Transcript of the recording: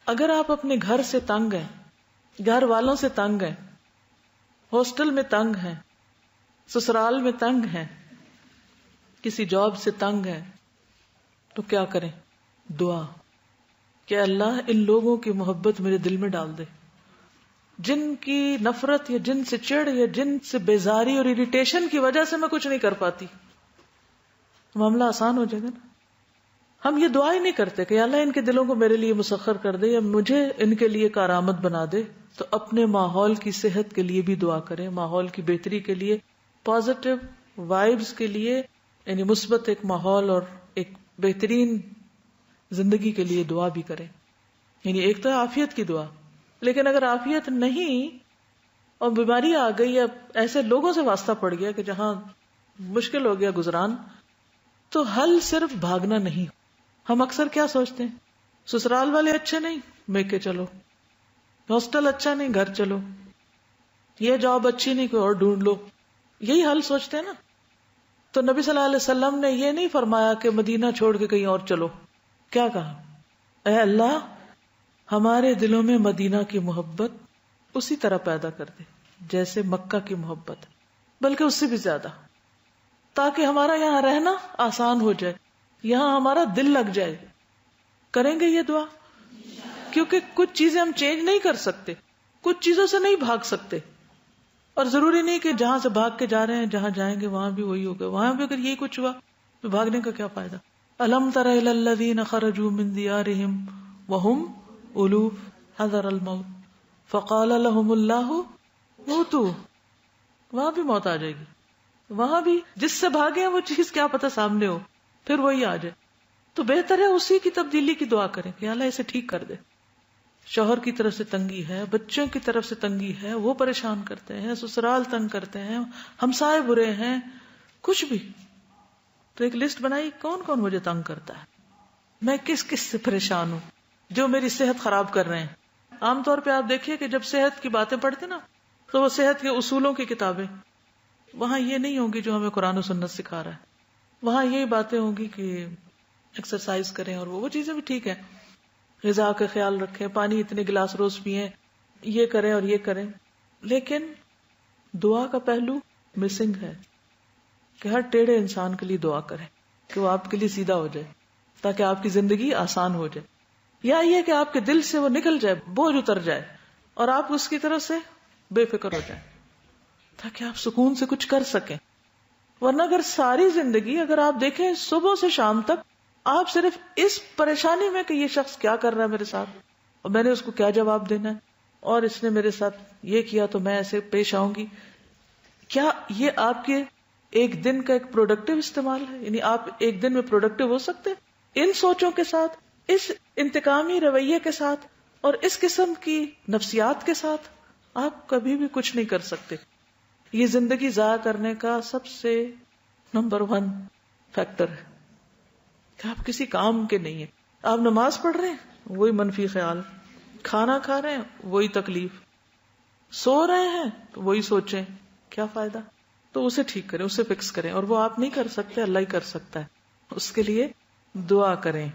اگر آپ اپنے گھر سے تنگ ہیں، گھر والوں سے تنگ ہیں، ہاسٹل میں تنگ ہیں، سسرال میں تنگ ہیں، کسی جاب سے تنگ ہیں، تو کیا کریں؟ دعا کہ اللہ ان لوگوں کی محبت میرے دل میں ڈال دے، جن کی نفرت یا جن سے چڑ یا جن سے بیزاری اور اریٹیشن کی وجہ سے میں کچھ نہیں کر پاتی. معاملہ آسان ہو جائے گا نا. ہم یہ دعا ہی نہیں کرتے کہ اللہ ان کے دلوں کو میرے لیے مسخر کر دے یا مجھے ان کے لیے کارآمد بنا دے. تو اپنے ماحول کی صحت کے لیے بھی دعا کریں، ماحول کی بہتری کے لیے، پازیٹیو وائبز کے لیے، یعنی مثبت ایک ماحول اور ایک بہترین زندگی کے لیے دعا بھی کریں. یعنی ایک تو عافیت کی دعا، لیکن اگر عافیت نہیں اور بیماری آ گئی یا ایسے لوگوں سے واسطہ پڑ گیا کہ جہاں مشکل ہو گیا گزران، تو حل صرف بھاگنا نہیں. ہم اکثر کیا سوچتے ہیں؟ سسرال والے اچھے نہیں، میکے چلو. ہاسٹل اچھا نہیں، گھر چلو. یہ جاب اچھی نہیں، کوئی اور ڈھونڈ لو. یہی حل سوچتے ہیں نا. تو نبی صلی اللہ علیہ وسلم نے یہ نہیں فرمایا کہ مدینہ چھوڑ کے کہیں اور چلو. کیا کہا؟ اے اللہ ہمارے دلوں میں مدینہ کی محبت اسی طرح پیدا کر دے جیسے مکہ کی محبت، بلکہ اس سے بھی زیادہ، تاکہ ہمارا یہاں رہنا آسان ہو جائے، یہاں ہمارا دل لگ جائے. کریں گے یہ دعا؟ کیونکہ کچھ چیزیں ہم چینج نہیں کر سکتے، کچھ چیزوں سے نہیں بھاگ سکتے، اور ضروری نہیں کہ جہاں سے بھاگ کے جا رہے ہیں جہاں جائیں گے وہاں بھی وہی ہوگا. وہاں بھی اگر یہی کچھ ہوا تو بھاگنے کا کیا فائدہ؟ الم تر الی الذین خرجوا من دیارہم وہم الوف حذر الموت فقال لهم اللہ موتوا. وہاں بھی موت آ جائے گی، وہاں بھی جس سے بھاگے ہیں وہ چیز کیا پتہ سامنے ہو، پھر وہی آ جائے. تو بہتر ہے اسی کی تبدیلی کی دعا کریں کہ اللہ اسے ٹھیک کر دے. شوہر کی طرف سے تنگی ہے، بچوں کی طرف سے تنگی ہے، وہ پریشان کرتے ہیں، سسرال تنگ کرتے ہیں، ہمسائے برے ہیں، کچھ بھی. تو ایک لسٹ بنائی کون کون مجھے تنگ کرتا ہے، میں کس کس سے پریشان ہوں، جو میری صحت خراب کر رہے ہیں. عام طور پہ آپ دیکھیے کہ جب صحت کی باتیں پڑھتے نا تو وہ صحت کے اصولوں کی کتابیں، وہاں یہ نہیں ہوگی جو ہمیں قرآن و سنت سکھا رہا ہے. وہاں یہی باتیں ہوں گی کہ ایکسرسائز کریں، اور وہ چیزیں بھی ٹھیک ہے، غذا کا خیال رکھیں، پانی اتنے گلاس روز پئیں، یہ کریں اور یہ کریں. لیکن دعا کا پہلو مسنگ ہے کہ ہر ٹیڑھے انسان کے لیے دعا کریں کہ وہ آپ کے لیے سیدھا ہو جائے تاکہ آپ کی زندگی آسان ہو جائے، یا یہ کہ آپ کے دل سے وہ نکل جائے، بوجھ اتر جائے اور آپ اس کی طرف سے بے فکر ہو جائیں تاکہ آپ سکون سے کچھ کر سکیں. ورنہ اگر ساری زندگی اگر آپ دیکھیں صبح سے شام تک آپ صرف اس پریشانی میں کہ یہ شخص کیا کر رہا ہے میرے ساتھ اور میں نے اس کو کیا جواب دینا ہے اور اس نے میرے ساتھ یہ کیا تو میں ایسے پیش آؤں گی، کیا یہ آپ کے ایک دن کا ایک پروڈکٹیو استعمال ہے؟ یعنی آپ ایک دن میں پروڈکٹیو ہو سکتے ان سوچوں کے ساتھ، اس انتقامی رویے کے ساتھ اور اس قسم کی نفسیات کے ساتھ؟ آپ کبھی بھی کچھ نہیں کر سکتے. یہ زندگی ضائع کرنے کا سب سے نمبر 1 فیکٹر ہے کہ آپ کسی کام کے نہیں ہیں. آپ نماز پڑھ رہے ہیں وہی منفی خیال، کھانا کھا رہے ہیں وہی تکلیف، سو رہے ہیں تو وہی سوچیں، کیا فائدہ؟ تو اسے ٹھیک کریں، اسے فکس کریں، اور وہ آپ نہیں کر سکتے، اللہ ہی کر سکتا ہے. اس کے لیے دعا کریں.